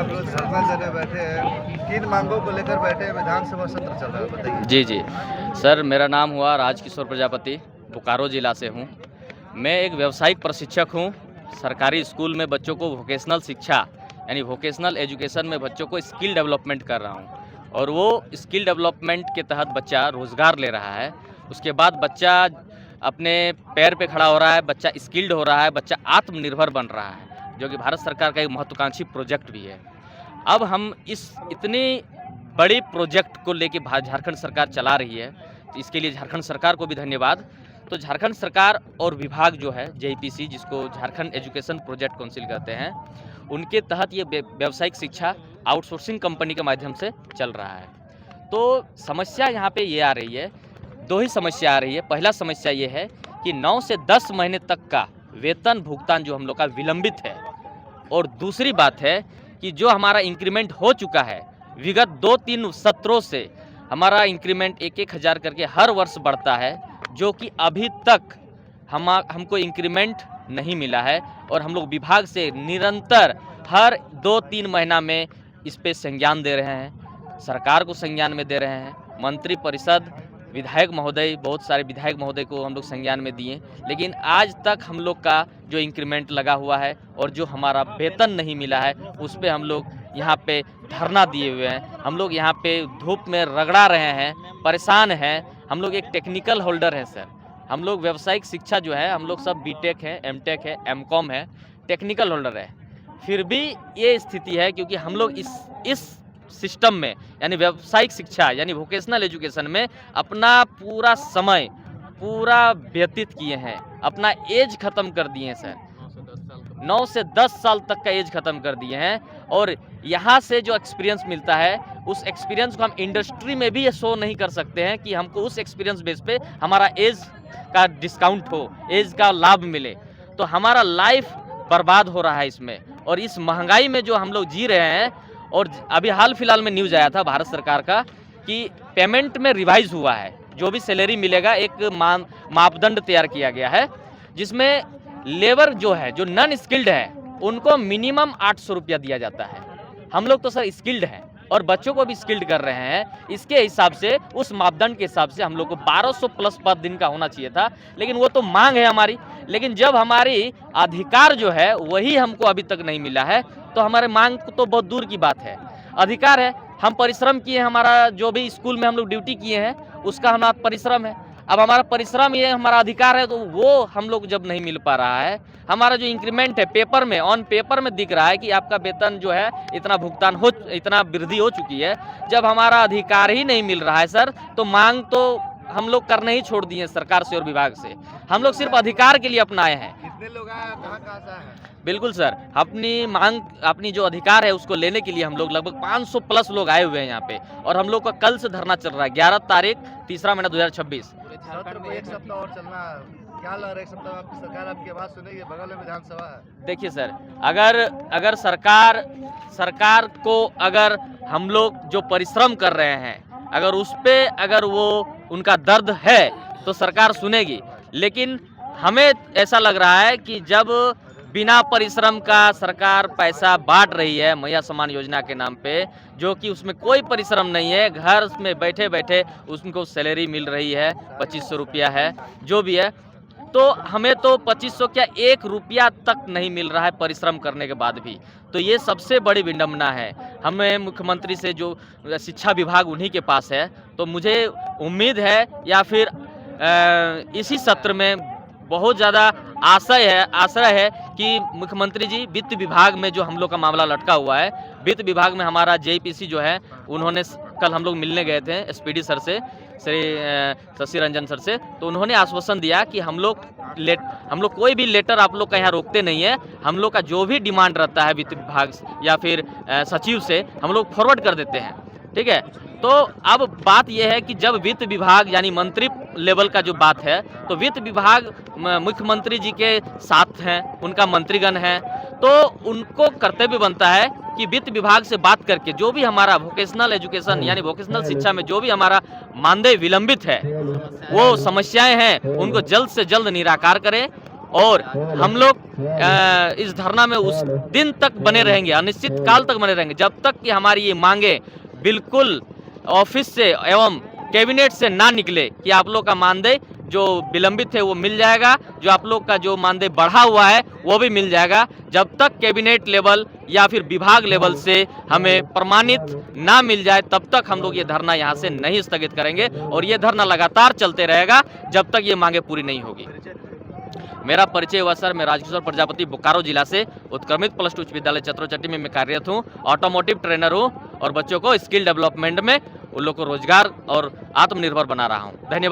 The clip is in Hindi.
आप लोग धरना देने बैठे हैं, किन मांगों को लेकर बैठे हैं? विधानसभा सत्र चल रहा है, बताइए। जी जी सर, मेरा नाम हुआ राजकिशोर प्रजापति, बोकारो जिला से हूँ। मैं एक व्यावसायिक प्रशिक्षक हूँ। सरकारी स्कूल में बच्चों को वोकेशनल शिक्षा यानी वोकेशनल एजुकेशन में बच्चों को स्किल डेवलपमेंट कर रहा हूँ, और वो स्किल डेवलपमेंट के तहत बच्चा रोज़गार ले रहा है। उसके बाद बच्चा अपने पैर पे खड़ा हो रहा है, बच्चा स्किल्ड हो रहा है, बच्चा आत्मनिर्भर बन रहा है, जो कि भारत सरकार का एक महत्वाकांक्षी प्रोजेक्ट भी है। अब हम इस इतनी बड़ी प्रोजेक्ट को लेके झारखंड सरकार चला रही है, तो इसके लिए झारखंड सरकार को भी धन्यवाद। तो झारखंड सरकार और विभाग जो है जेईपीसी, जिसको झारखंड एजुकेशन प्रोजेक्ट काउंसिल कहते हैं, उनके तहत ये व्यावसायिक शिक्षा आउटसोर्सिंग कंपनी के माध्यम से चल रहा है। तो समस्या यहाँ पे ये आ रही है, दो ही समस्या आ रही है। पहला समस्या ये है कि 9 से 10 महीने तक का वेतन भुगतान जो हम लोग का विलंबित है, और दूसरी बात है कि जो हमारा इंक्रीमेंट हो चुका है, विगत 2-3 सत्रों से हमारा इंक्रीमेंट 1-1 हज़ार करके हर वर्ष बढ़ता है, जो कि अभी तक हमको इंक्रीमेंट नहीं मिला है। और हम लोग विभाग से निरंतर हर 2-3 महीना में इस पे संज्ञान दे रहे हैं, सरकार को संज्ञान में दे रहे हैं, मंत्री परिषद, विधायक महोदय, बहुत सारे विधायक महोदय को हम लोग संज्ञान में दिए, लेकिन आज तक हम लोग का जो इंक्रीमेंट लगा हुआ है और जो हमारा वेतन नहीं मिला है, उस पे हम लोग यहाँ पे धरना दिए हुए हैं। हम लोग यहाँ पे धूप में रगड़ा रहे हैं, परेशान हैं। हम लोग एक टेक्निकल होल्डर हैं सर, हम लोग व्यावसायिक शिक्षा जो है, हम लोग सब बीटेक है, एमटेक है, एमकॉम है, टेक्निकल होल्डर है। फिर भी ये स्थिति है क्योंकि हम लोग इस सिस्टम में यानी व्यावसायिक शिक्षा यानी वोकेशनल एजुकेशन में अपना पूरा समय पूरा व्यतीत किए हैं, अपना एज ख़त्म कर दिए हैं सर। 9 से 10 साल तक का एज ख़त्म कर दिए हैं, और यहाँ से जो एक्सपीरियंस मिलता है, उस एक्सपीरियंस को हम इंडस्ट्री में भी ये शो नहीं कर सकते हैं कि हमको उस एक्सपीरियंस बेस पे हमारा एज का डिस्काउंट हो, एज का लाभ मिले। तो हमारा लाइफ बर्बाद हो रहा है इसमें, और इस महंगाई में जो हम लोग जी रहे हैं। और अभी हाल फिलहाल में न्यूज़ आया था भारत सरकार का कि पेमेंट में रिवाइज हुआ है, जो भी सैलरी मिलेगा एक मापदंड तैयार किया गया है, जिसमें लेबर जो है, जो नॉन स्किल्ड है, उनको मिनिमम 800 रुपया दिया जाता है। हम लोग तो सर स्किल्ड हैं और बच्चों को भी स्किल्ड कर रहे हैं। इसके हिसाब से, उस मापदंड के हिसाब से हम लोग को 1200 प्लस पर दिन का होना चाहिए था, लेकिन वो तो मांग है हमारी। लेकिन जब हमारी अधिकार जो है वही हमको अभी तक नहीं मिला है, तो हमारे मांग तो बहुत दूर की बात है। अधिकार है, हम परिश्रम किए, हमारा जो भी स्कूल में हम लोग ड्यूटी किए हैं उसका हमारा परिश्रम है। अब हमारा परिश्रम ये हमारा अधिकार है, तो वो हम लोग जब नहीं मिल पा रहा है, हमारा जो इंक्रीमेंट है पेपर में, ऑन पेपर में दिख रहा है कि आपका वेतन जो है इतना भुगतान हो, इतना वृद्धि हो चुकी है, जब हमारा अधिकार ही नहीं मिल रहा है सर, तो मांग तो हम लोग करने ही छोड़ दिए सरकार से और विभाग से। हम लोग सिर्फ अधिकार के लिए अपनाए हैं। कितने लोग आए, कहाँ से आए हैं? बिल्कुल सर, अपनी मांग, अपनी जो अधिकार है उसको लेने के लिए हम लोग लगभग 500 प्लस लोग आए हुए हैं यहाँ पे, और हम लोग का कल से धरना चल रहा है, 11 तारीख 3रा महीना 2026। सत्र को 1 सप्ताह और चलना है, क्या लग रहा है? 1 सप्ताह में आपकी सरकार आपकी आवाज़ सुनेगी? बगल में विधानसभा है। देखिए सर, अगर सरकार को अगर हम लोग जो परिश्रम कर रहे हैं, अगर उस पे अगर वो उनका दर्द है तो सरकार सुनेगी। लेकिन हमें ऐसा लग रहा है कि जब बिना परिश्रम का सरकार पैसा बांट रही है मैया सम्मान योजना के नाम पे, जो कि उसमें कोई परिश्रम नहीं है, घर में बैठे बैठे उनको सैलरी मिल रही है, 2500 रुपया है, जो भी है, तो हमें तो 2500 क्या 1 रुपया तक नहीं मिल रहा है परिश्रम करने के बाद भी। तो ये सबसे बड़ी विडंबना है। हमें मुख्यमंत्री से, जो शिक्षा विभाग उन्हीं के पास है, तो मुझे उम्मीद है या फिर इसी सत्र में बहुत ज़्यादा आशय है कि मुख्यमंत्री जी वित्त विभाग में जो हम लोग का मामला लटका हुआ है, वित्त विभाग में हमारा जेईपीसी जो है, उन्होंने कल हम लोग मिलने गए थे एसपीडी सर से, श्री शशि रंजन सर से, तो उन्होंने आश्वासन दिया कि हम लोग कोई भी लेटर आप लोग का यहाँ रोकते नहीं है। हम लोग का जो भी डिमांड रहता है वित्त विभाग या फिर सचिव से, हम लोग फॉरवर्ड कर देते हैं, ठीक है। तो अब बात यह है कि जब वित्त विभाग यानी मंत्री लेवल का जो बात है, तो वित्त विभाग मुख्यमंत्री जी के साथ हैं, उनका मंत्रीगण हैं, तो उनको कर्तव्य बनता है कि वित्त विभाग से बात करके जो भी हमारा वोकेशनल एजुकेशन यानी वोकेशनल शिक्षा में जो भी हमारा मानदेय विलंबित है, वो समस्याएं हैं, उनको जल्द से जल्द निराकार करें और हम लोग इस धरना में उस दिन तक बने रहेंगे, अनिश्चित काल तक बने रहेंगे, जब तक कि हमारी ये मांगे बिल्कुल ऑफिस से एवं कैबिनेट से ना निकले कि आप लोग का मानदेय जो विलंबित है वो मिल जाएगा, जो आप लोग का जो मानदेय बढ़ा हुआ है वो भी मिल जाएगा। जब तक कैबिनेट लेवल या फिर विभाग लेवल से हमें प्रमाणित ना मिल जाए तब तक हम लोग ये धरना यहाँ से नहीं स्थगित करेंगे और ये धरना लगातार चलते रहेगा जब तक ये मांगे पूरी नहीं होगी। मेरा परिचय हुआ सर, मैं राजकिशोर प्रजापति बोकारो जिला से उत्क्रमित प्लस 2 उच्च विद्यालय चतरोचट्टी में मैं कार्यरत हूँ, ऑटोमोटिव ट्रेनर हूँ और बच्चों को स्किल डेवलपमेंट में उन लोग को रोजगार और आत्मनिर्भर बना रहा हूँ। धन्यवाद।